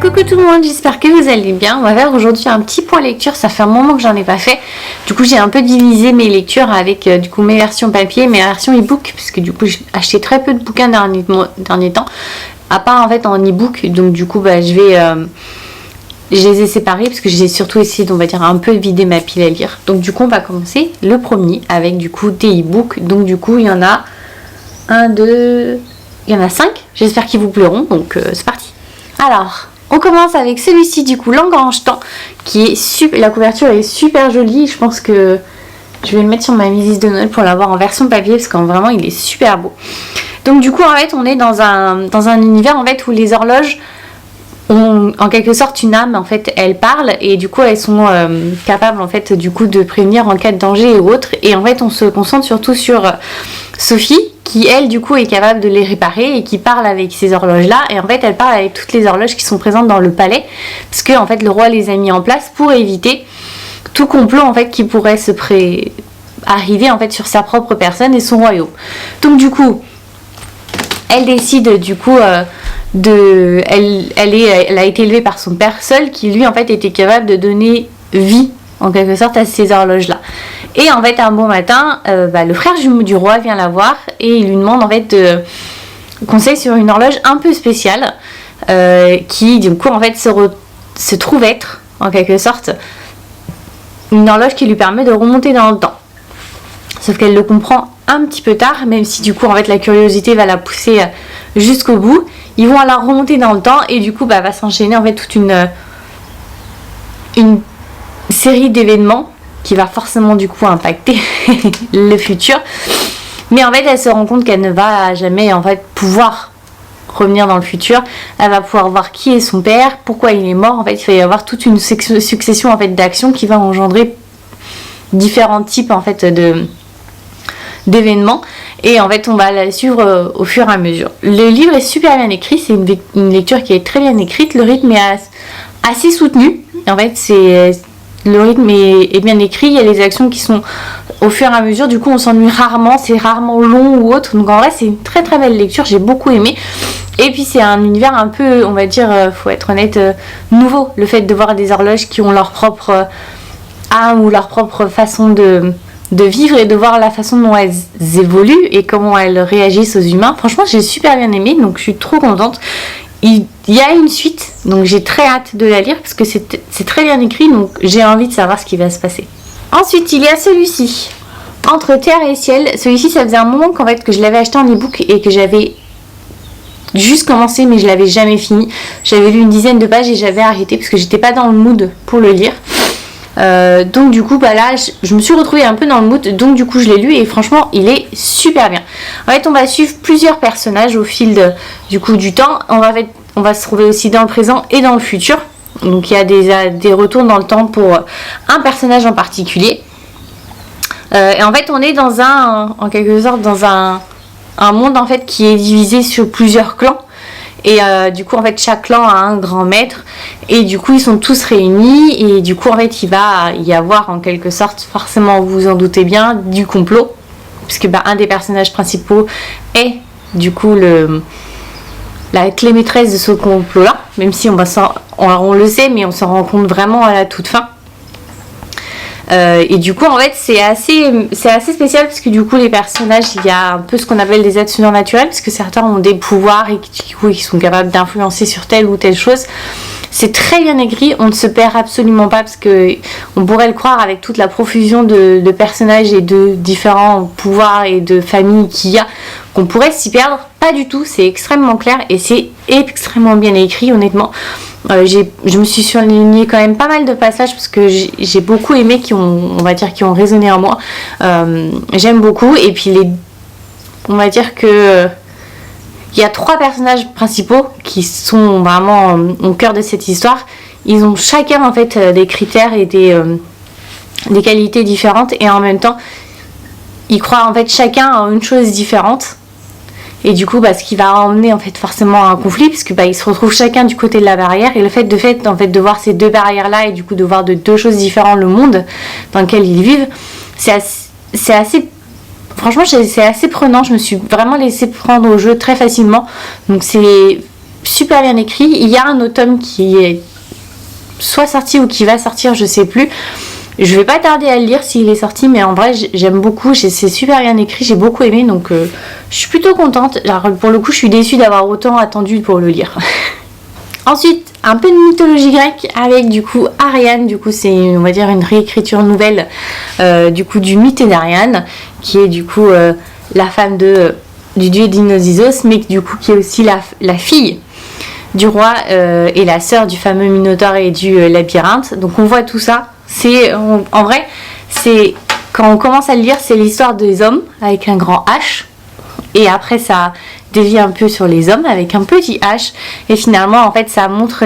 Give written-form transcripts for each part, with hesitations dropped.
Coucou tout le monde, j'espère que vous allez bien. On va faire aujourd'hui un petit point lecture, ça fait un moment que j'en ai pas fait. Du coup j'ai un peu divisé mes lectures avec du coup mes versions papier et mes versions e-book, parce que du coup j'ai acheté très peu de bouquins dernier temps, à part en fait en e-book. Donc du coup je les ai séparés parce que j'ai surtout essayé on va dire un peu vider ma pile à lire. Donc du coup on va commencer le premier avec du coup des e-books. Donc du coup il y en a 5, j'espère qu'ils vous plairont, donc c'est parti. Alors, on commence avec celui-ci du coup, L'Engrange-Temps, qui est super, la couverture est super jolie. Je pense que je vais le mettre sur ma liste de Noël pour l'avoir en version papier parce qu'en vraiment il est super beau. Donc du coup en fait on est dans un univers en fait où les horloges ont en quelque sorte une âme, en fait elles parlent et du coup elles sont capables en fait du coup de prévenir en cas de danger et autres. Et en fait on se concentre surtout sur Sophie qui elle du coup est capable de les réparer et qui parle avec ces horloges là, et en fait elle parle avec toutes les horloges qui sont présentes dans le palais parce que en fait le roi les a mis en place pour éviter tout complot en fait qui pourrait arriver en fait sur sa propre personne et son royaume. Donc du coup elle décide du coup elle a été élevée par son père seul qui lui en fait était capable de donner vie en quelque sorte à ces horloges là. Et en fait un bon matin le frère jumeau du roi vient la voir et il lui demande en fait conseil sur une horloge un peu spéciale qui du coup en fait se trouve être en quelque sorte une horloge qui lui permet de remonter dans le temps. Sauf qu'elle le comprend un petit peu tard, même si du coup en fait la curiosité va la pousser jusqu'au bout. Ils vont alors remonter dans le temps et du coup va s'enchaîner en fait toute une série d'événements qui va forcément du coup impacter le futur. Mais en fait elle se rend compte qu'elle ne va jamais en fait pouvoir revenir dans le futur. Elle va pouvoir voir qui est son père, pourquoi il est mort. En fait il va y avoir toute une succession en fait d'actions qui va engendrer différents types en fait d'événements, et en fait on va la suivre au fur et à mesure. Le livre est super bien écrit, c'est une lecture qui est très bien écrite, le rythme est assez soutenu. En fait le rythme est bien écrit, il y a les actions qui sont au fur et à mesure, du coup on s'ennuie rarement, c'est rarement long ou autre. Donc en vrai c'est une très très belle lecture, j'ai beaucoup aimé. Et puis c'est un univers un peu, on va dire, faut être honnête, nouveau. Le fait de voir des horloges qui ont leur propre âme ou leur propre façon de vivre et de voir la façon dont elles évoluent et comment elles réagissent aux humains. Franchement j'ai super bien aimé, donc je suis trop contente. Il y a une suite, donc j'ai très hâte de la lire parce que c'est très bien écrit, donc j'ai envie de savoir ce qui va se passer. Ensuite il y a celui-ci, Entre terre et ciel. Celui-ci ça faisait un moment qu'en fait que je l'avais acheté en e-book et que j'avais juste commencé mais je l'avais jamais fini. J'avais lu une dizaine de pages et j'avais arrêté parce que j'étais pas dans le mood pour le lire. Donc du coup là je me suis retrouvée un peu dans le mood, donc du coup je l'ai lu et franchement il est super bien. En fait on va suivre plusieurs personnages au fil du temps. On va se trouver aussi dans le présent et dans le futur, donc il y a des retours dans le temps pour un personnage en particulier. Et en fait on est en quelque sorte dans un monde en fait qui est divisé sur plusieurs clans. Et du coup en fait chaque clan a un grand maître et du coup ils sont tous réunis et du coup en fait il va y avoir en quelque sorte, forcément vous vous en doutez bien, du complot, puisque un des personnages principaux est du coup la clé maîtresse de ce complot là, même si on le sait mais on s'en rend compte vraiment à la toute fin. Et du coup en fait c'est assez spécial parce que du coup les personnages, il y a un peu ce qu'on appelle des êtres surnaturels, parce que certains ont des pouvoirs et qui sont capables d'influencer sur telle ou telle chose. C'est très bien écrit, on ne se perd absolument pas, parce que on pourrait le croire avec toute la profusion de personnages et de différents pouvoirs et de familles qu'il y a, qu'on pourrait s'y perdre. Pas du tout, c'est extrêmement clair et c'est extrêmement bien écrit honnêtement. Je me suis surligné quand même pas mal de passages parce que j'ai beaucoup aimé, qui ont résonné en moi. J'aime beaucoup, et puis on va dire que il y a 3 personnages principaux qui sont vraiment au cœur de cette histoire. Ils ont chacun en fait des critères et des qualités différentes, et en même temps ils croient en fait chacun à une chose différente. Et du coup ce qui va emmener en fait forcément à un conflit, puisque ils se retrouvent chacun du côté de la barrière, et le fait de voir ces deux barrières là et du coup de voir de deux choses différentes le monde dans lequel ils vivent, c'est assez franchement c'est assez prenant. Je me suis vraiment laissée prendre au jeu très facilement, donc c'est super bien écrit. Il y a un autre tome qui est soit sorti ou qui va sortir, je sais plus. Je vais pas tarder à le lire s'il est sorti, mais en vrai j'aime beaucoup, c'est super bien écrit, j'ai beaucoup aimé, donc je suis plutôt contente. Alors, pour le coup je suis déçue d'avoir autant attendu pour le lire. Ensuite, un peu de mythologie grecque avec du coup Ariane, du coup c'est on va dire une réécriture nouvelle du coup du mythe d'Ariane, qui est du coup la femme du dieu Dionysos, mais du coup qui est aussi la fille du roi et la sœur du fameux Minotaure et du labyrinthe. Donc on voit tout ça. En vrai, c'est quand on commence à le lire, c'est l'histoire des hommes avec un grand H, et après ça dévie un peu sur les hommes avec un petit H, et finalement en fait ça montre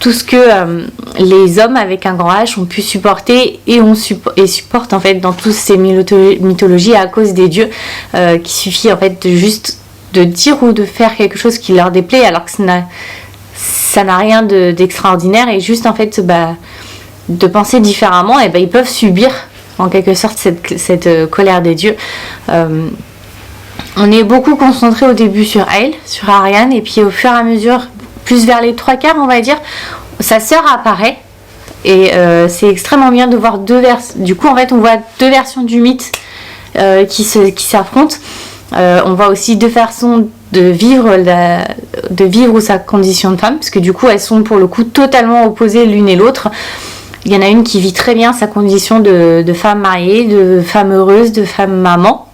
tout ce que les hommes avec un grand H ont pu supporter et supportent en fait dans toutes ces mythologies à cause des dieux, qui suffit en fait de dire ou de faire quelque chose qui leur déplaît, alors que ça n'a rien d'extraordinaire, et juste en fait de penser différemment, et ils peuvent subir en quelque sorte cette colère des dieux. On est beaucoup concentré au début sur elle, sur Ariane, et puis au fur et à mesure, plus vers les 3/4 on va dire, sa sœur apparaît, et c'est extrêmement bien de voir du coup en fait on voit deux versions du mythe qui s'affrontent. On voit aussi deux façons de vivre sa condition de femme, parce que du coup elles sont pour le coup totalement opposées l'une et l'autre. Il y en a une qui vit très bien sa condition de femme mariée, de femme heureuse, de femme maman,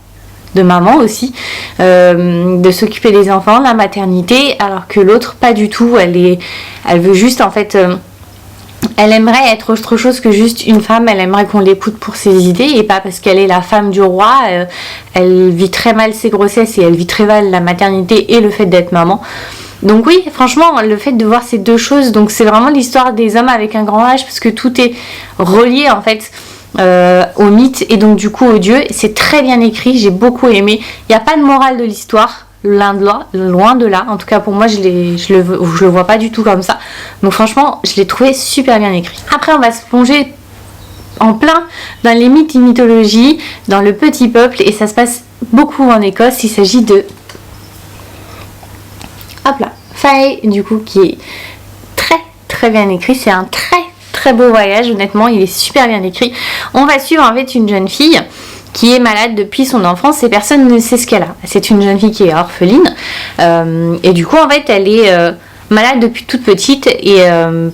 de maman aussi, de s'occuper des enfants, la maternité, alors que l'autre pas du tout. Elle veut juste en fait, elle aimerait être autre chose que juste une femme. Elle aimerait qu'on l'écoute pour ses idées, et pas parce qu'elle est la femme du roi. Elle vit très mal ses grossesses, et elle vit très mal la maternité et le fait d'être maman. Donc oui, franchement, le fait de voir ces deux choses, donc c'est vraiment l'histoire des hommes avec un grand H, parce que tout est relié en fait au mythe et donc du coup aux dieux. C'est très bien écrit, j'ai beaucoup aimé. Il n'y a pas de morale de l'histoire, loin de là. En tout cas pour moi, je le vois pas du tout comme ça. Donc franchement, je l'ai trouvé super bien écrit. Après, on va se plonger en plein dans les mythes et mythologies, dans le petit peuple, et ça se passe beaucoup en Écosse. Il s'agit de Fae, du coup, qui est très très bien écrit. C'est un très très beau voyage, honnêtement, il est super bien écrit. On va suivre en fait une jeune fille qui est malade depuis son enfance, et personne ne sait ce qu'elle a. C'est une jeune fille qui est orpheline, et du coup en fait elle est malade depuis toute petite, et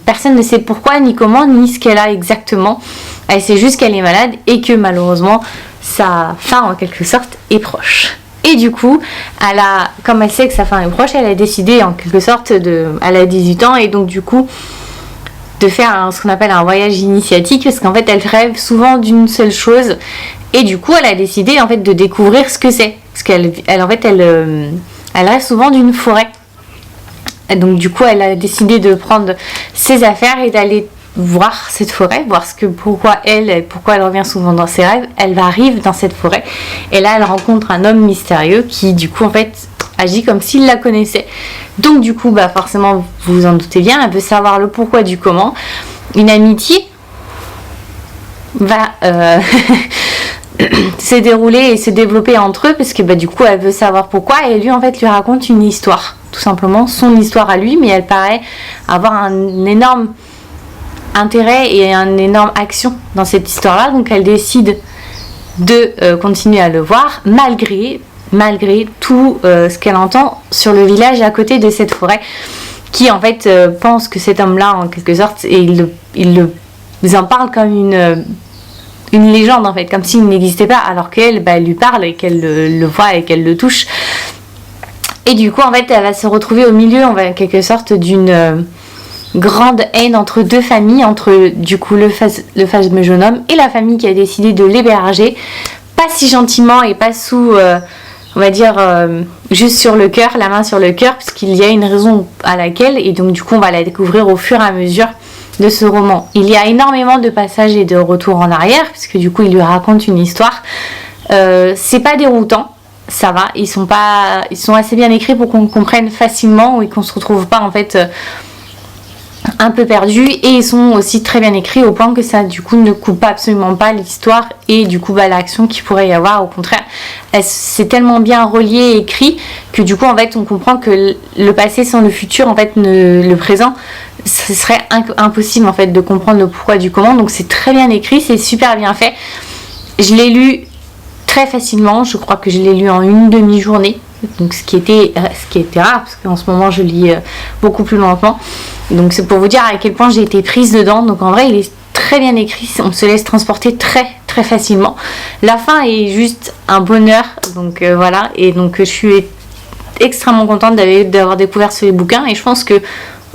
personne ne sait pourquoi, ni comment, ni ce qu'elle a exactement. Elle sait juste qu'elle est malade, et que malheureusement sa fin en quelque sorte est proche. Et du coup, comme elle sait que sa fin est proche, elle a décidé en quelque sorte elle a 18 ans, et donc du coup de faire ce qu'on appelle un voyage initiatique, parce qu'en fait elle rêve souvent d'une seule chose, et du coup elle a décidé en fait de découvrir ce que c'est, parce qu'elle rêve souvent d'une forêt, et donc du coup elle a décidé de prendre ses affaires et d'aller voir cette forêt, voir pourquoi elle revient souvent dans ses rêves. Elle arrive dans cette forêt, et là elle rencontre un homme mystérieux qui du coup en fait agit comme s'il la connaissait. Donc du coup forcément vous vous en doutez bien, elle veut savoir le pourquoi du comment. Une amitié va se dérouler et se développer entre eux, parce que du coup elle veut savoir pourquoi, et lui en fait lui raconte une histoire, tout simplement son histoire à lui, mais elle paraît avoir un énorme intérêt et une énorme action dans cette histoire là, donc elle décide de continuer à le voir malgré tout ce qu'elle entend sur le village à côté de cette forêt, qui en fait pense que cet homme là en quelque sorte, et ils en parlent comme une légende en fait, comme s'il n'existait pas, alors qu'elle lui parle et qu'elle le voit et qu'elle le touche. Et du coup en fait elle va se retrouver au milieu en quelque sorte d'une grande haine entre deux familles, entre du coup le fameux jeune homme et la famille qui a décidé de l'héberger, pas si gentiment et pas sous on va dire juste sur le cœur, la main sur le cœur, parce qu'il y a une raison à laquelle, et donc du coup on va la découvrir au fur et à mesure de ce roman. Il y a énormément de passages et de retours en arrière, puisque du coup il lui raconte une histoire. C'est pas déroutant, ça va, ils sont assez bien écrits pour qu'on comprenne facilement, et qu'on se retrouve pas en fait un peu perdus, et ils sont aussi très bien écrits au point que ça du coup ne coupe absolument pas l'histoire et du coup l'action qu'il pourrait y avoir. Au contraire, c'est tellement bien relié et écrit que du coup en fait on comprend que le passé sans le futur, en fait le présent, ce serait impossible en fait de comprendre le pourquoi du comment. Donc c'est très bien écrit, c'est super bien fait. Je l'ai lu très facilement, je crois que je l'ai lu en une demi-journée, donc ce qui était rare parce qu'en ce moment je lis beaucoup plus lentement. Donc c'est pour vous dire à quel point j'ai été prise dedans. Donc en vrai il est très bien écrit, on se laisse transporter très très facilement. La fin est juste un bonheur, donc voilà. Et donc je suis extrêmement contente d'avoir découvert ce bouquin, et je pense que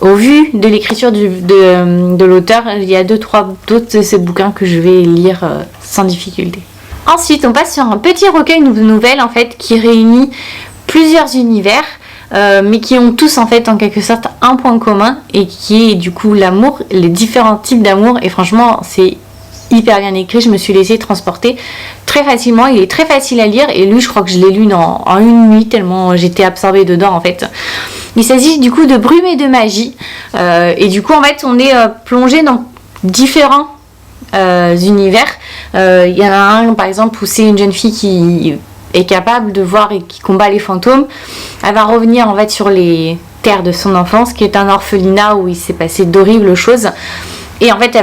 au vu de l'écriture de l'auteur, il y a 2-3 d'autres de ces bouquins que je vais lire sans difficulté. Ensuite, on passe sur un petit recueil de nouvelles en fait qui réunit plusieurs univers, mais qui ont tous en fait en quelque sorte un point commun, et qui est du coup l'amour, les différents types d'amour. Et franchement, c'est hyper bien écrit, je me suis laissée transporter très facilement, il est très facile à lire, et lui je crois que je l'ai lu en une nuit tellement j'étais absorbée dedans en fait. Il s'agit du coup de Brume et de magie, et du coup en fait on est plongé dans différents univers. Il y en a un par exemple où c'est une jeune fille qui est capable de voir et qui combat les fantômes. Elle va revenir en fait sur les terres de son enfance, qui est un orphelinat où il s'est passé d'horribles choses, et en fait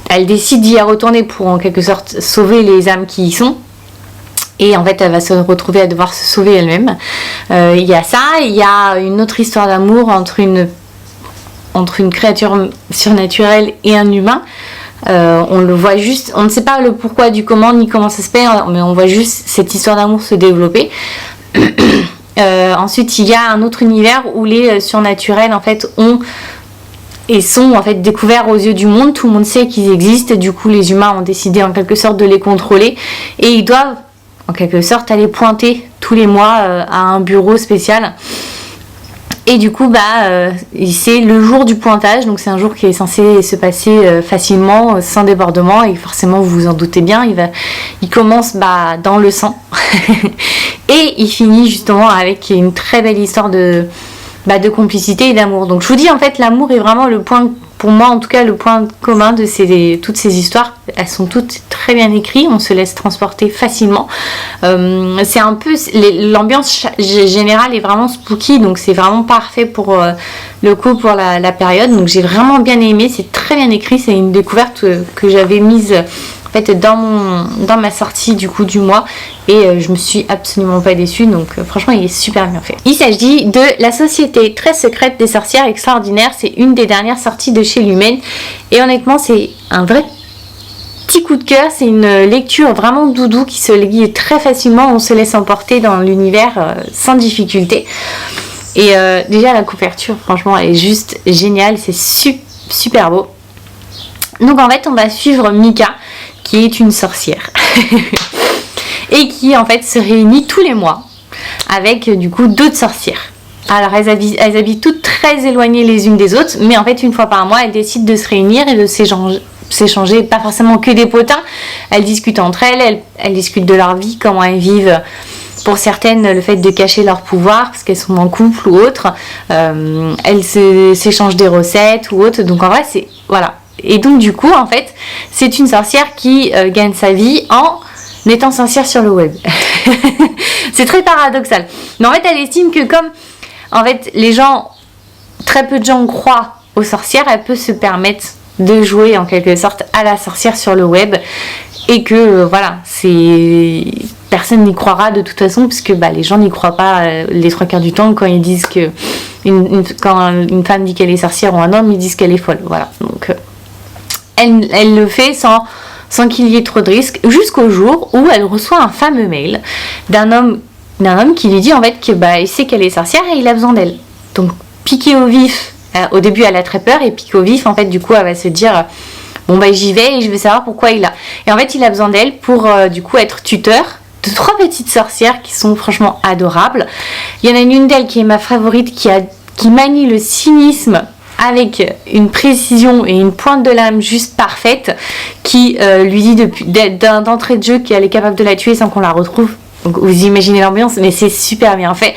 elle décide d'y retourner pour en quelque sorte sauver les âmes qui y sont. Et en fait elle va se retrouver à devoir se sauver elle-même. Il y a ça, il y a une autre histoire d'amour entre une créature surnaturelle et un humain. On le voit juste, on ne sait pas le pourquoi du comment ni comment ça se fait, mais on voit juste cette histoire d'amour se développer. Ensuite il y a un autre univers où les surnaturels en fait sont en fait découverts aux yeux du monde. Tout le monde sait qu'ils existent, du coup les humains ont décidé en quelque sorte de les contrôler, et ils doivent en quelque sorte aller pointer tous les mois à un bureau spécial. Et du coup c'est le jour du pointage, donc c'est un jour qui est censé se passer facilement, sans débordement, et forcément vous vous en doutez bien, il commence dans le sang et il finit justement avec une très belle histoire de complicité et d'amour. Donc je vous dis en fait l'amour est vraiment le point, pour moi en tout cas, le point commun de toutes ces histoires. Elles sont toutes très bien écrites, on se laisse transporter facilement. C'est un peu l'ambiance générale est vraiment spooky, donc c'est vraiment parfait pour pour la période. Donc j'ai vraiment bien aimé, c'est très bien écrit, c'est une découverte que j'avais mise en fait dans ma sortie du mois, et je me suis absolument pas déçue. Donc franchement il est super bien fait. Il s'agit de La Société très secrète des sorcières extraordinaires. C'est une des dernières sorties de chez Lumen, et honnêtement c'est un vrai petit coup de cœur. C'est une lecture vraiment doudou qui se lit très facilement, on se laisse emporter dans l'univers sans difficulté. Et déjà la couverture franchement elle est juste géniale, c'est super beau. Donc en fait on va suivre Mika, qui est une sorcière et qui en fait se réunit tous les mois avec du coup d'autres sorcières. Alors elles habitent toutes très éloignées les unes des autres, mais en fait une fois par mois elles décident de se réunir et de s'échanger, pas forcément que des potins. Elles discutent entre elles discutent de leur vie, comment elles vivent. Pour certaines, le fait de cacher leur pouvoir parce qu'elles sont en couple ou autre, elles s'échangent des recettes ou autre. Donc en vrai c'est voilà. Et donc du coup en fait c'est une sorcière qui gagne sa vie en étant sorcière sur le web. C'est très paradoxal, mais en fait elle estime que comme en fait très peu de gens croient aux sorcières, elle peut se permettre de jouer en quelque sorte à la sorcière sur le web, et que voilà, personne n'y croira de toute façon, puisque les gens n'y croient pas les 3/4 du temps quand ils disent que quand une femme dit qu'elle est sorcière, ou un homme ils disent qu'elle est folle. Voilà, donc elle le fait sans qu'il y ait trop de risques, jusqu'au jour où elle reçoit un fameux mail d'un homme qui lui dit en fait que il sait qu'elle est sorcière et il a besoin d'elle. Donc piqué au vif, au début elle a très peur, et piqué au vif en fait du coup elle va se dire j'y vais et je vais savoir pourquoi il a. Et en fait il a besoin d'elle pour du coup être tuteur de 3 petites sorcières qui sont franchement adorables. Il y en a une d'elles qui est ma favorite, qui manie le cynisme avec une précision et une pointe de l'âme juste parfaite, qui lui dit d'entrée de jeu qu'elle est capable de la tuer sans qu'on la retrouve. Donc vous imaginez l'ambiance, mais c'est super bien fait.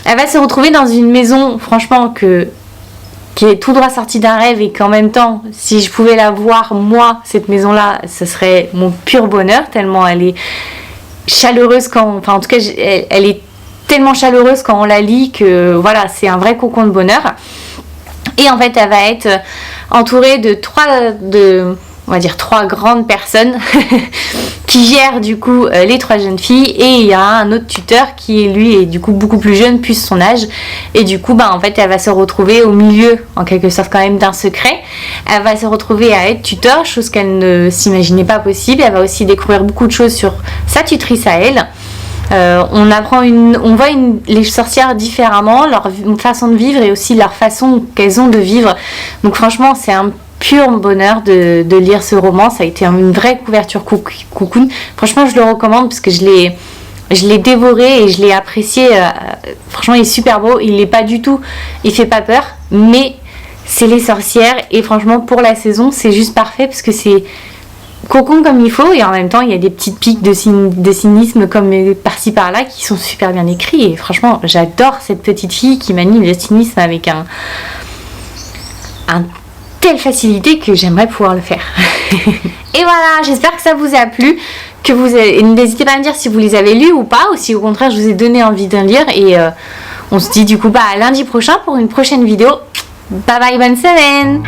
Elle va se retrouver dans une maison franchement que qui est tout droit sortie d'un rêve et qu'en même temps, si je pouvais la voir, moi, cette maison-là, ce serait mon pur bonheur, tellement elle est chaleureuse enfin en tout cas, elle est tellement chaleureuse quand on la lit que voilà, c'est un vrai cocon de bonheur. Et en fait, elle va être entourée de on va dire trois grandes personnes qui gèrent du coup les trois jeunes filles, et il y a un autre tuteur qui lui est du coup beaucoup plus jeune, plus son âge, et du coup en fait elle va se retrouver au milieu en quelque sorte quand même d'un secret. Elle va se retrouver à être tuteur, chose qu'elle ne s'imaginait pas possible. Elle va aussi découvrir beaucoup de choses sur sa tutrice à elle. On voit les sorcières différemment, leur façon de vivre et aussi leur façon qu'elles ont de vivre. Donc franchement, c'est un pur bonheur de lire ce roman. Ça a été une vraie couverture cocoon. Franchement, je le recommande parce que je l'ai dévoré et je l'ai apprécié. Franchement, il est super beau. Il fait pas peur, mais c'est les sorcières et franchement, pour la saison, c'est juste parfait parce que c'est cocon comme il faut, et en même temps il y a des petites piques de cynisme comme par-ci par-là qui sont super bien écrits, et franchement j'adore cette petite fille qui manie le cynisme avec un telle facilité que j'aimerais pouvoir le faire. Et voilà, j'espère que ça vous a plu, n'hésitez pas à me dire si vous les avez lus ou pas, ou si au contraire je vous ai donné envie d'en lire, et on se dit du coup à lundi prochain pour une prochaine vidéo. Bye bye, bonne semaine.